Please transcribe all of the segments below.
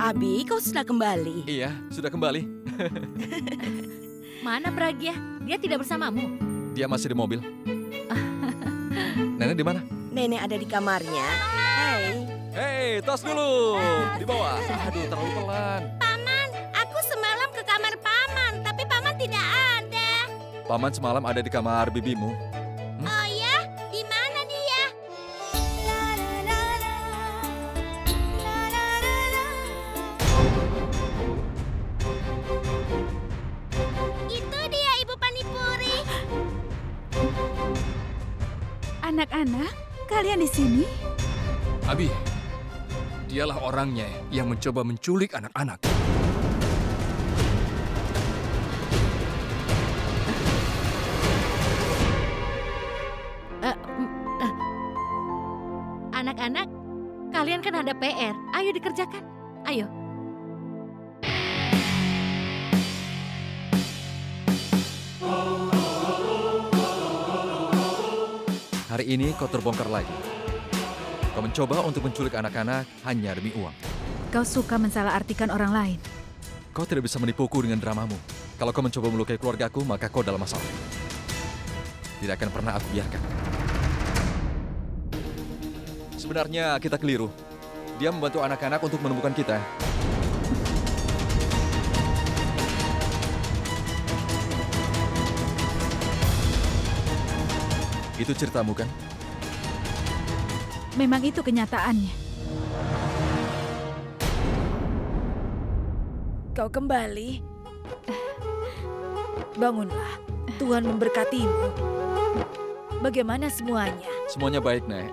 Abi, kau sudah kembali? Iya, sudah kembali. Mana Pragya? Dia tidak bersamamu? Dia masih di mobil. Nenek di mana? Nenek ada di kamarnya. Hai. Hei, tos dulu. Di bawah. Aduh, terlalu pelan. Paman, aku semalam ke kamar Paman, tapi Paman tidak ada. Paman semalam ada di kamar bibimu. Oh ya? Di mana dia? Itu dia Ibu Panipuri. Anak-anak, kalian di sini? Abi, dialah orangnya yang mencoba menculik anak-anak. Anak-anak, kalian kan ada PR. Ayo dikerjakan. Ayo. Hari ini kau terbongkar lagi. Kau mencoba untuk menculik anak-anak hanya demi uang. Kau suka mensalahartikan orang lain. Kau tidak bisa menipuku dengan dramamu. Kalau kau mencoba melukai keluargaku, maka kau dalam masalah. Tidak akan pernah aku biarkan. Sebenarnya kita keliru. Dia membantu anak-anak untuk menemukan kita. Itu ceritamu kan? Memang itu kenyataannya. Kau kembali. Bangunlah. Tuhan memberkatimu. Bagaimana semuanya? Semuanya baik, Nek.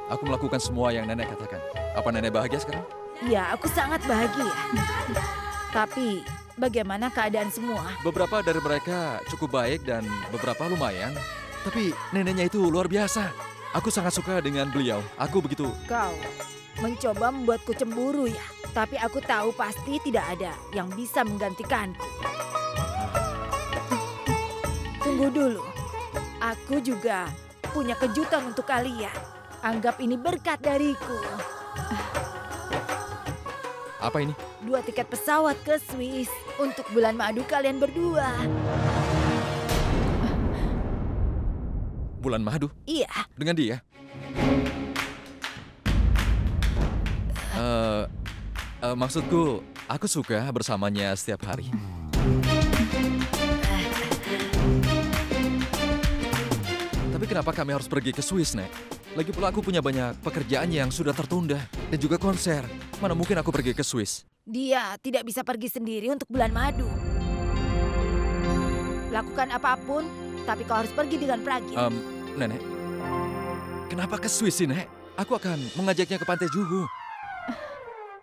Aku melakukan semua yang Nenek katakan. Apa Nenek bahagia sekarang? Ya, aku sangat bahagia. Tapi, bagaimana keadaan semua? Beberapa dari mereka cukup baik dan beberapa lumayan. Tapi neneknya itu luar biasa. Aku sangat suka dengan beliau. Aku begitu. Kau mencoba membuatku cemburu ya. Tapi aku tahu pasti tidak ada yang bisa menggantikanku. Tunggu dulu. Aku juga punya kejutan untuk kalian. Anggap ini berkat dariku. Apa ini? 2 tiket pesawat ke Swiss untuk bulan madu kalian berdua. Bulan madu? Iya. Dengan dia? Maksudku, aku suka bersamanya setiap hari. Tapi kenapa kami harus pergi ke Swiss, Nek? Lagi pula aku punya banyak pekerjaan yang sudah tertunda. Dan juga konser. Mana mungkin aku pergi ke Swiss? Dia tidak bisa pergi sendiri untuk bulan madu. Lakukan apapun, tapi kau harus pergi dengan Pragya. Nenek, kenapa ke Swiss sih, Nek? Aku akan mengajaknya ke Pantai Juhu.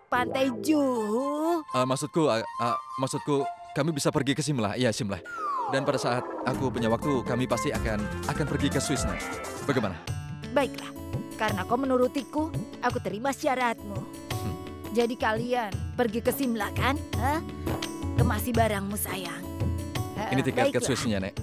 Pantai Juhu? Maksudku, kami bisa pergi ke Simla. Iya, Simla. Dan pada saat aku punya waktu, kami pasti akan pergi ke Swiss, Nek. Bagaimana? Baiklah, karena kau menurutiku, aku terima syaratmu. Jadi kalian pergi ke Simla, kan? Hah? Kemasi barangmu, sayang. Ini tiket ke Baiklah. Swissnya, Nek.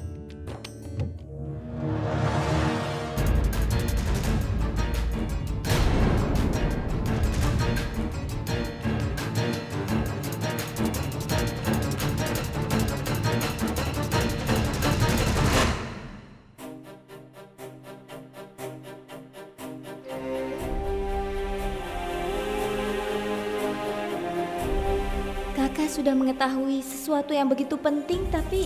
Kakak sudah mengetahui sesuatu yang begitu penting, tapi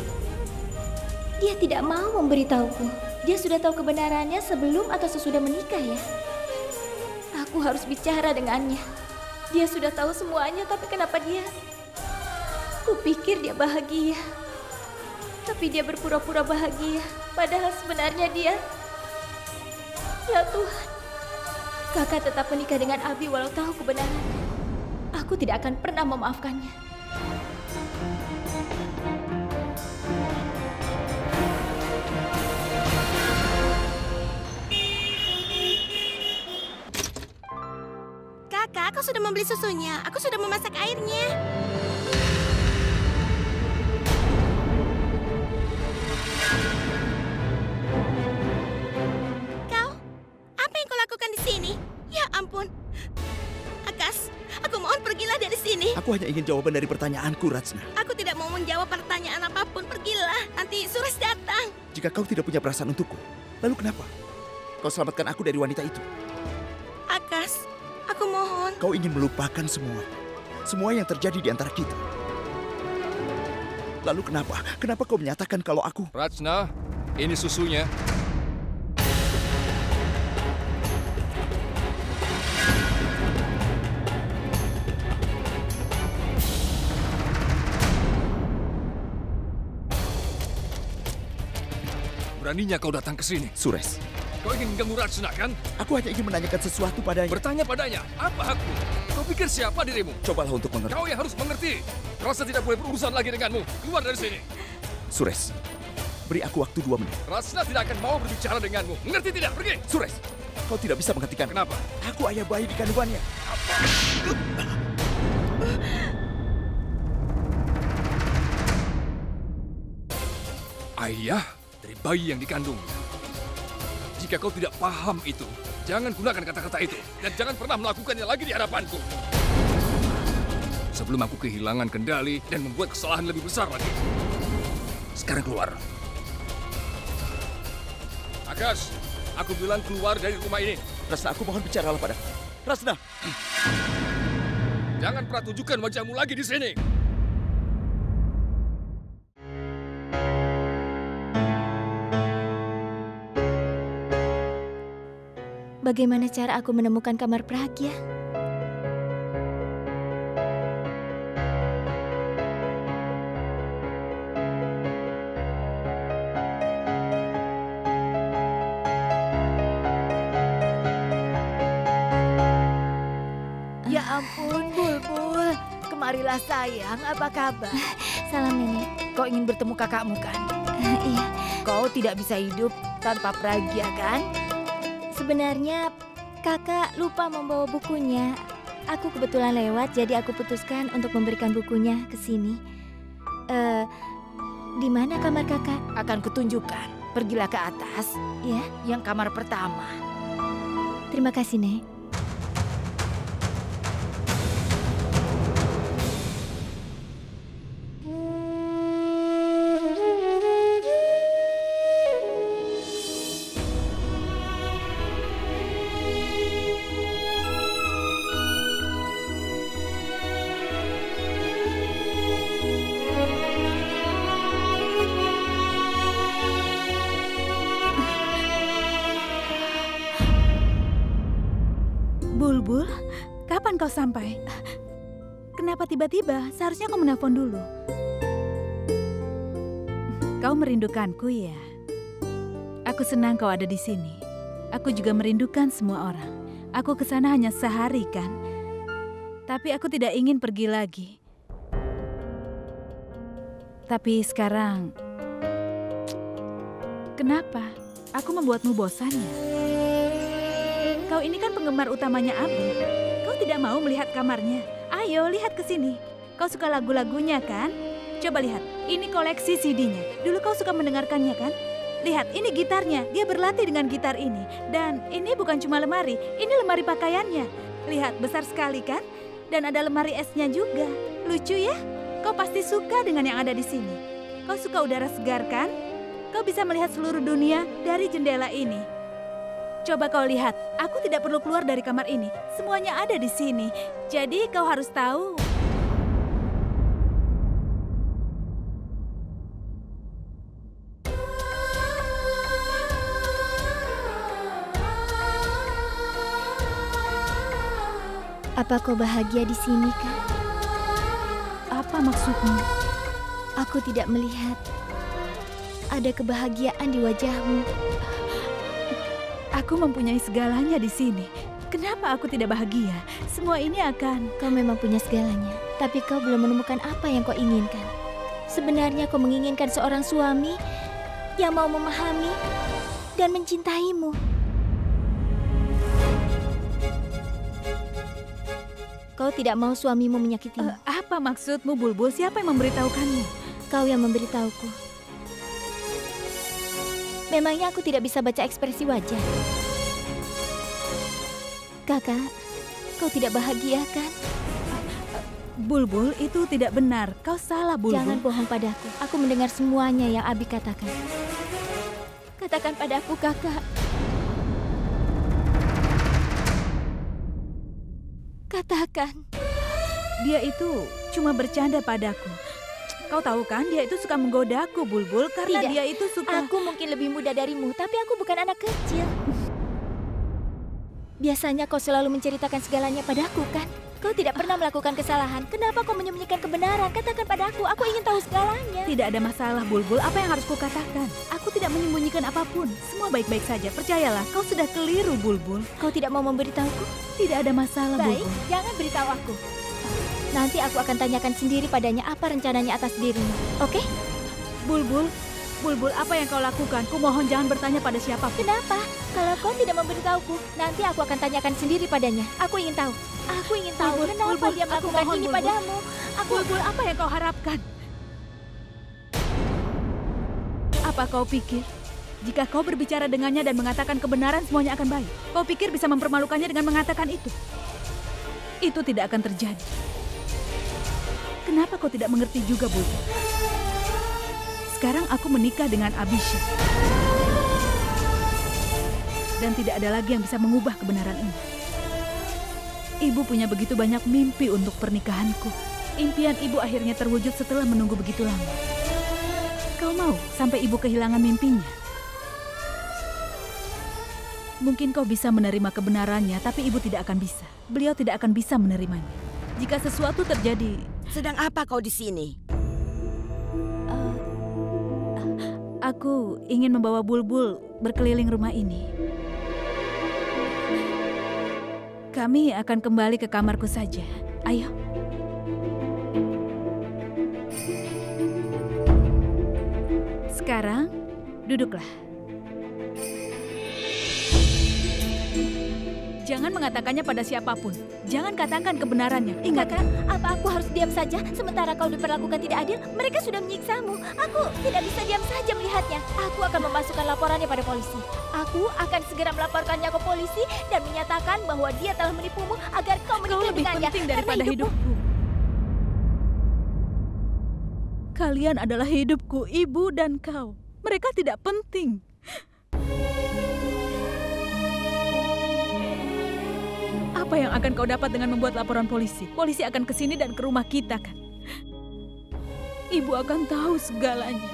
dia tidak mau memberitahuku. Dia sudah tahu kebenarannya sebelum atau sesudah menikah ya. Aku harus bicara dengannya. Dia sudah tahu semuanya, tapi kenapa dia? Kupikir dia bahagia. Tapi dia berpura-pura bahagia. Padahal sebenarnya dia... Ya Tuhan. Kakak tetap menikah dengan Abi walau tahu kebenarannya. Aku tidak akan pernah memaafkannya. Kakak, aku sudah membeli susunya. Aku sudah memasak airnya. Kau, apa yang kau lakukan di sini? Ya ampun. Akas, Akas, aku mohon pergilah dari sini. Aku hanya ingin jawaban dari pertanyaanku, Rachna. Aku tidak mau menjawab pertanyaan apapun. Pergilah, nanti Suresh datang. Jika kau tidak punya perasaan untukku, lalu kenapa kau selamatkan aku dari wanita itu? Akas, aku mohon. Kau ingin melupakan semua yang terjadi di antara kita. Lalu kenapa kau menyatakan kalau aku... Rachna, ini susunya. Beraninya kau datang ke sini. Suresh, Kau ingin mengganggu Rachna, kan? aku hanya ingin menanyakan sesuatu padanya. Bertanya padanya, apa hakmu? Kau pikir siapa dirimu? Cobalah untuk mengerti. Kau yang harus mengerti. Rasa tidak boleh berurusan lagi denganmu. Keluar dari sini. Suresh, beri aku waktu 2 menit. Rachna tidak akan mau berbicara denganmu. Mengerti tidak? Pergi. Suresh, kau tidak bisa menghentikan. Kenapa? Aku ayah bayi di kandungannya. Ayah dari bayi yang dikandungnya. Jika kau tidak paham itu, jangan gunakan kata-kata itu. Dan jangan pernah melakukannya lagi di hadapanku. Sebelum aku kehilangan kendali dan membuat kesalahan lebih besar lagi. Sekarang keluar. Akas, aku bilang keluar dari rumah ini. Rachna, aku mohon bicaralah padaku. Rachna! Jangan pernah tunjukkan wajahmu lagi di sini. Bagaimana cara aku menemukan kamar Pragya? Ya ampun, Bulbul. Kemarilah sayang, apa kabar? Salam, Nenek. Kau ingin bertemu kakakmu, kan? Iya, Kau tidak bisa hidup tanpa Pragya, kan? sebenarnya kakak lupa membawa bukunya. Aku kebetulan lewat, jadi aku putuskan untuk memberikan bukunya ke sini. Di mana kamar kakak? Akan kutunjukkan. Pergilah ke atas, Ya, yang kamar pertama. terima kasih, Nek. Bulbul, kapan kau sampai? Kenapa tiba-tiba? Seharusnya kau menelpon dulu. Kau merindukanku ya? Aku senang kau ada di sini. Aku juga merindukan semua orang. Aku kesana hanya sehari kan? Tapi aku tidak ingin pergi lagi. Tapi sekarang, kenapa? Aku membuatmu bosan ya? Kau ini kan penggemar utamanya Abi. Kau tidak mau melihat kamarnya? Ayo, lihat ke sini. Kau suka lagu-lagunya kan? Coba lihat, ini koleksi CD-nya. Dulu kau suka mendengarkannya kan? Lihat, ini gitarnya. Dia berlatih dengan gitar ini. Dan ini bukan cuma lemari, ini lemari pakaiannya. Lihat, besar sekali kan? Dan ada lemari esnya juga. Lucu ya? Kau pasti suka dengan yang ada di sini. Kau suka udara segar kan? Kau bisa melihat seluruh dunia dari jendela ini. Coba kau lihat, aku tidak perlu keluar dari kamar ini. Semuanya ada di sini. Jadi kau harus tahu. Apa kau bahagia di sini, Kak? Apa maksudmu? Aku tidak melihat ada kebahagiaan di wajahmu. Aku mempunyai segalanya di sini. Kenapa aku tidak bahagia? Semua ini akan... Kau memang punya segalanya, tapi kau belum menemukan apa yang kau inginkan. Sebenarnya kau menginginkan seorang suami yang mau memahami dan mencintaimu. Kau tidak mau suamimu menyakitimu. Apa maksudmu, Bulbul? Siapa yang memberitahukanmu? Kau yang memberitahuku. Memangnya aku tidak bisa baca ekspresi wajah? Kakak, Kau tidak bahagia kan? Bulbul, itu tidak benar. Kau salah, Bulbul. Jangan bohong padaku. Aku mendengar semuanya yang Abi katakan. Katakan padaku, Kakak. Katakan. Dia itu cuma bercanda padaku. Kau tahu kan, dia itu suka menggodaku, Bulbul, karena Tidak. dia itu suka... Aku mungkin lebih muda darimu, tapi aku bukan anak kecil. Biasanya kau selalu menceritakan segalanya padaku, kan? Kau tidak pernah melakukan kesalahan. Kenapa kau menyembunyikan kebenaran? Katakan padaku, aku ingin tahu segalanya. Tidak ada masalah, Bulbul. Apa yang harus kukatakan? Aku tidak menyembunyikan apapun. Semua baik-baik saja. Percayalah, kau sudah keliru, Bulbul. Kau tidak mau memberitahuku? Tidak ada masalah, Baik, Bulbul. jangan beritahu aku. Nanti aku akan tanyakan sendiri padanya apa rencananya atas dirimu. Oke? Bulbul, Bulbul, apa yang kau lakukan? Kumohon jangan bertanya pada siapapun. Kenapa? Kalau kau tidak memberitahuku, nanti aku akan tanyakan sendiri padanya. Aku ingin tahu. Aku ingin tahu Bulbul, kenapa Bulbul, dia aku melakukan mohon, ini Bulbul. padamu. Bulbul, apa yang kau harapkan? Apa kau pikir? Jika kau berbicara dengannya dan mengatakan kebenaran, semuanya akan baik. Kau pikir bisa mempermalukannya dengan mengatakan itu? Itu tidak akan terjadi. Kenapa kau tidak mengerti juga, Bulbul? Sekarang aku menikah dengan Abisha. Dan tidak ada lagi yang bisa mengubah kebenaran ini. Ibu punya begitu banyak mimpi untuk pernikahanku. Impian ibu akhirnya terwujud setelah menunggu begitu lama. Kau mau sampai ibu kehilangan mimpinya? Mungkin kau bisa menerima kebenarannya, tapi ibu tidak akan bisa. Beliau tidak akan bisa menerimanya. Jika sesuatu terjadi... Sedang apa kau di sini? Aku ingin membawa Bulbul berkeliling rumah ini. Kami akan kembali ke kamarku saja. Ayo. Sekarang, duduklah. Jangan mengatakannya pada siapapun. Jangan katakan kebenarannya. Ingat, Kakak, apa aku harus diam saja sementara kau diperlakukan tidak adil? Mereka sudah menyiksamu. Aku tidak bisa diam saja melihatnya. Aku akan memasukkan laporannya pada polisi. Aku akan segera melaporkannya ke polisi dan menyatakan bahwa dia telah menipumu agar kau kau menikah lebih dengannya. penting Karena daripada hidupku. Kalian adalah hidupku, ibu dan kau. Mereka tidak penting. Apa yang akan kau dapat dengan membuat laporan polisi? Polisi akan ke sini dan ke rumah kita, kan? Ibu akan tahu segalanya.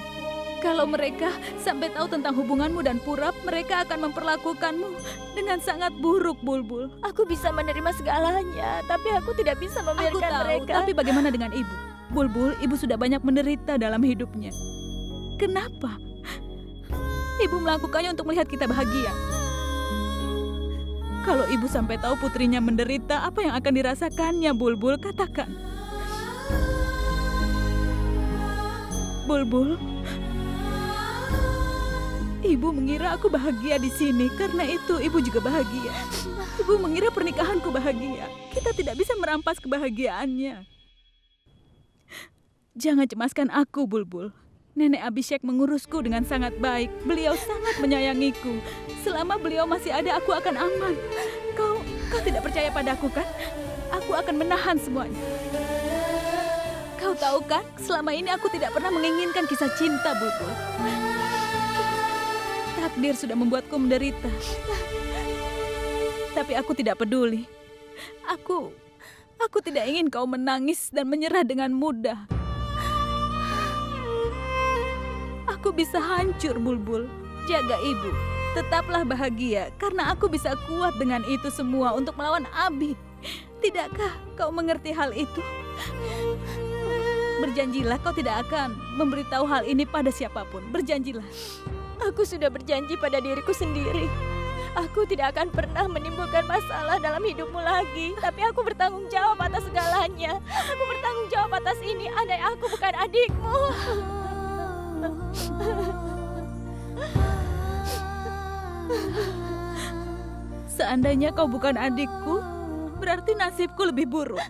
Kalau mereka sampai tahu tentang hubunganmu dan Purap, mereka akan memperlakukanmu dengan sangat buruk, Bulbul. Aku bisa menerima segalanya, tapi aku tidak bisa Aku membiarkan tahu, mereka. tapi bagaimana dengan ibu? Bulbul, ibu sudah banyak menderita dalam hidupnya. Kenapa? Ibu melakukannya untuk melihat kita bahagia. Kalau ibu sampai tahu putrinya menderita, apa yang akan dirasakannya, Bulbul? Katakan. Bulbul, ibu mengira aku bahagia di sini, karena itu ibu juga bahagia. Ibu mengira pernikahanku bahagia. Kita tidak bisa merampas kebahagiaannya. Jangan cemaskan aku, Bulbul. Nenek Abhishek mengurusku dengan sangat baik. Beliau sangat menyayangiku. Selama beliau masih ada, aku akan aman. Kau tidak percaya padaku, kan? Aku akan menahan semuanya. Kau tahu kan, selama ini aku tidak pernah menginginkan kisah cinta, Bulbul. Takdir sudah membuatku menderita. Tapi aku tidak peduli. Aku tidak ingin kau menangis dan menyerah dengan mudah. Aku bisa hancur, Bulbul. Jaga ibu. Tetaplah bahagia, karena aku bisa kuat dengan itu semua untuk melawan Abi. Tidakkah kau mengerti hal itu? Berjanjilah kau tidak akan memberitahu hal ini pada siapapun. Berjanjilah. Aku sudah berjanji pada diriku sendiri. Aku tidak akan pernah menimbulkan masalah dalam hidupmu lagi. Tapi aku bertanggung jawab atas segalanya. Aku bertanggung jawab atas ini. Andai aku bukan adikmu. Seandainya kau bukan adikku, berarti nasibku lebih buruk.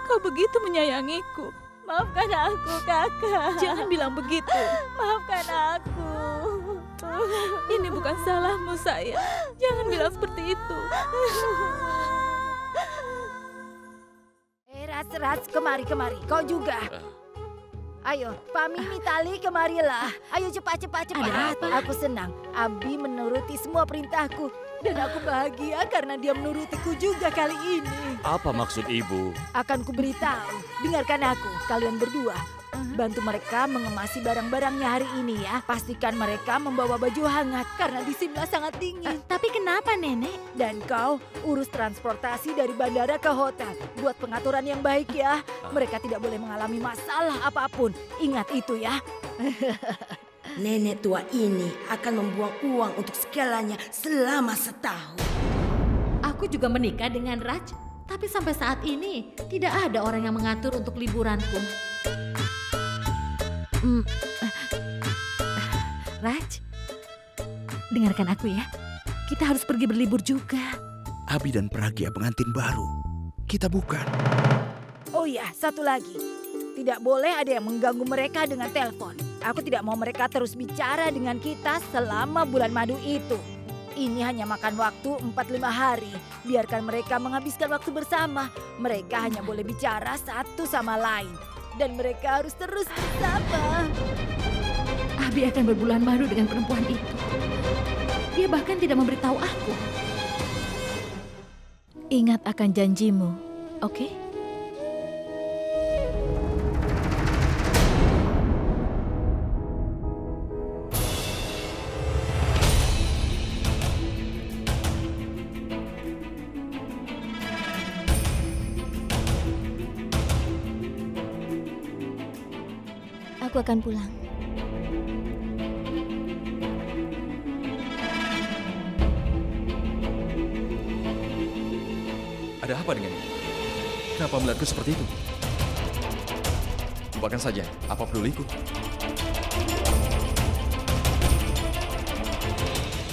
Kau begitu menyayangiku. Maafkan aku, Kakak. Jangan bilang begitu. Maafkan aku. Ini bukan salahmu, sayang. Jangan bilang seperti itu. Ras, kemari. Kau juga. Ayo, Pami Mitali, kemarilah. Ayo cepat. Ada apa? Aku senang. Abi menuruti semua perintahku. Dan aku bahagia karena dia menurutiku juga kali ini. Apa maksud ibu? Akan kuberitahu. Dengarkan aku, kalian berdua. Bantu mereka mengemasi barang-barangnya hari ini ya. Pastikan mereka membawa baju hangat karena di Simla sangat dingin. Tapi kenapa, Nenek? Dan kau urus transportasi dari bandara ke hotel. Buat pengaturan yang baik ya. Mereka tidak boleh mengalami masalah apapun. Ingat itu ya. Nenek tua ini akan membuang uang untuk segalanya selama setahun. Aku juga menikah dengan Raj, tapi sampai saat ini tidak ada orang yang mengatur untuk liburanku. Raj, dengarkan aku ya. Kita harus pergi berlibur juga. Abi dan Pragya pengantin baru. Kita bukan. Oh ya, satu lagi. Tidak boleh ada yang mengganggu mereka dengan telepon. Aku tidak mau mereka terus bicara dengan kita selama bulan madu itu. Ini hanya makan waktu 4-5 hari. Biarkan mereka menghabiskan waktu bersama. Mereka hanya boleh bicara satu sama lain. Dan mereka harus terus bersama. Abi akan berbulan madu dengan perempuan itu. Dia bahkan tidak memberitahu aku. Ingat akan janjimu, oke? Aku akan pulang. Ada apa dengannya? Kenapa melihatku seperti itu? Lupakan saja, apa peduliku?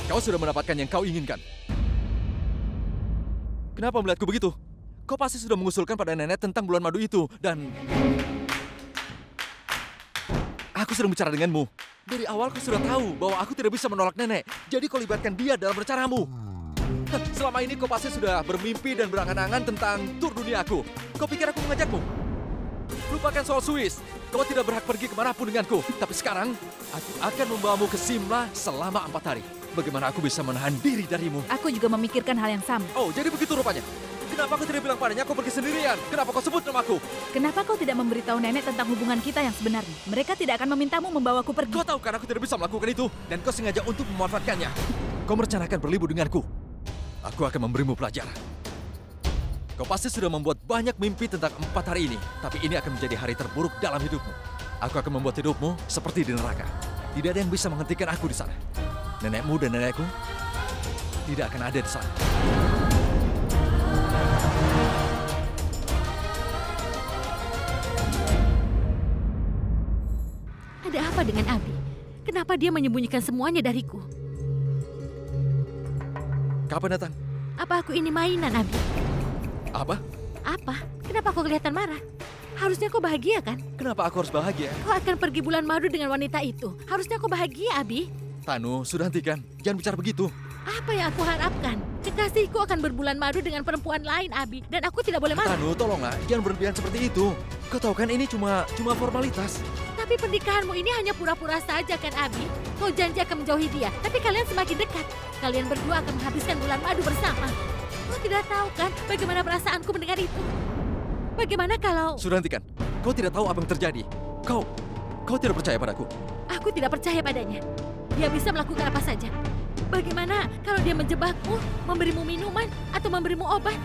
Kau sudah mendapatkan yang kau inginkan. Kenapa melihatku begitu? Kau pasti sudah mengusulkan pada nenek tentang bulan madu itu, dan aku sudah bicara denganmu. Dari awal kau sudah tahu bahwa aku tidak bisa menolak nenek. Jadi kau libatkan dia dalam rencanamu. Selama ini kau pasti sudah bermimpi dan berangan-angan tentang tur dunia aku. Kau pikir aku mengajakmu? Lupakan soal Swiss. Kau tidak berhak pergi kemanapun denganku. Tapi sekarang, aku akan membawamu ke Simla selama 4 hari. Bagaimana aku bisa menahan diri darimu? Aku juga memikirkan hal yang sama. Oh, jadi begitu rupanya. Kenapa kau tidak bilang padanya kau pergi sendirian? Kenapa kau sebut namaku? Kenapa kau tidak memberitahu nenek tentang hubungan kita yang sebenarnya? Mereka tidak akan memintamu membawaku pergi. Kau tahu kan aku tidak bisa melakukan itu. Dan kau sengaja untuk memanfaatkannya. Kau merencanakan berlibur denganku. Aku akan memberimu pelajaran. Kau pasti sudah membuat banyak mimpi tentang 4 hari ini. Tapi ini akan menjadi hari terburuk dalam hidupmu. Aku akan membuat hidupmu seperti di neraka. Tidak ada yang bisa menghentikan aku di sana. Nenekmu dan nenekku tidak akan ada di sana. Ada apa dengan Abi? Kenapa dia menyembunyikan semuanya dariku? Kapan datang? Apa aku ini mainan, Abi? Apa? Apa? Kenapa kau kelihatan marah? Harusnya kau bahagia, kan? Kenapa aku harus bahagia? Kau akan pergi bulan madu dengan wanita itu. Harusnya kau bahagia, Abi. Tanu, sudah hentikan. Jangan bicara begitu. Apa yang aku harapkan? Kekasihku akan berbulan madu dengan perempuan lain, Abi. Dan aku tidak boleh marah. Tanu, tolonglah. Jangan berlebihan seperti itu. Kau tahu kan ini cuma formalitas. Tapi pernikahanmu ini hanya pura-pura saja, kan, Abi? Kau janji akan menjauhi dia. Tapi kalian semakin dekat. Kalian berdua akan menghabiskan bulan madu bersama. Kau tidak tahu, kan, bagaimana perasaanku mendengar itu? Bagaimana kalau... Sudah hentikan. Kau tidak tahu apa yang terjadi. Kau tidak percaya padaku. Aku tidak percaya padanya. Dia bisa melakukan apa saja. Bagaimana kalau dia menjebakmu, memberimu minuman, atau memberimu obat?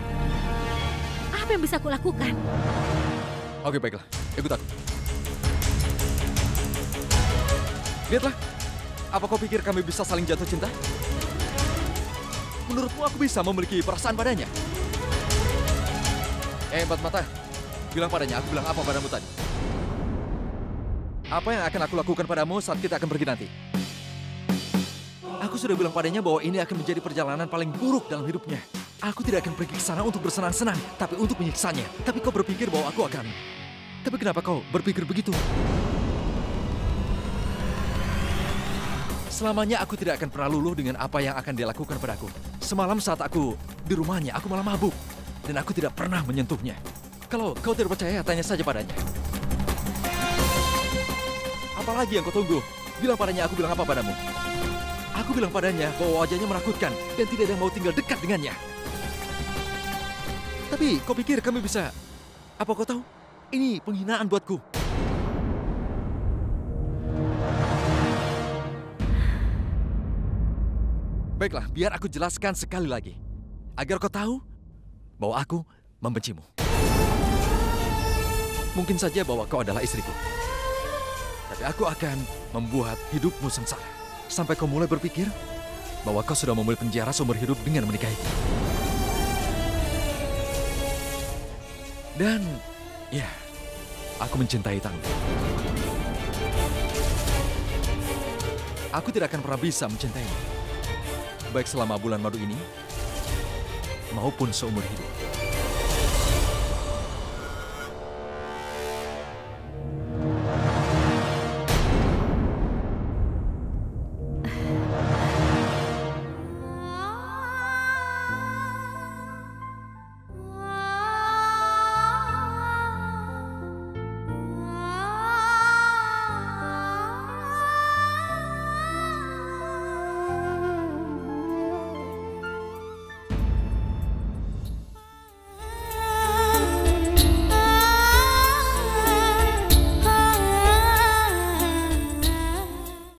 Apa yang bisa aku lakukan? Oke, baiklah. Ikut aku. Lihatlah. Apa kau pikir kami bisa saling jatuh cinta? Menurutmu aku bisa memiliki perasaan padanya? Empat mata. Bilang padanya, aku bilang apa padamu tadi? Apa yang akan aku lakukan padamu saat kita akan pergi nanti? Aku sudah bilang padanya bahwa ini akan menjadi perjalanan paling buruk dalam hidupnya. Aku tidak akan pergi ke sana untuk bersenang-senang, tapi untuk menyiksanya. Tapi kau berpikir bahwa aku akan... Tapi kenapa kau berpikir begitu? Selamanya aku tidak akan pernah luluh dengan apa yang akan dia lakukan padaku. Semalam saat aku di rumahnya, aku malah mabuk. Dan aku tidak pernah menyentuhnya. Kalau kau tidak percaya, tanya saja padanya. Apalagi yang kau tunggu? Bilang padanya, aku bilang apa padamu? Aku bilang padanya bahwa wajahnya menakutkan dan tidak ada yang mau tinggal dekat dengannya. Tapi kau pikir kami bisa... Apa kau tahu? Ini penghinaan buatku. Baiklah, biar aku jelaskan sekali lagi. Agar kau tahu bahwa aku membencimu. Mungkin saja bahwa kau adalah istriku. Tapi aku akan membuat hidupmu sengsara. Sampai kau mulai berpikir bahwa kau sudah memulai penjara seumur hidup dengan menikahiku. Dan, ya, aku mencintai Tangguh. Aku tidak akan pernah bisa mencintaimu. Baik selama bulan madu ini, maupun seumur hidup.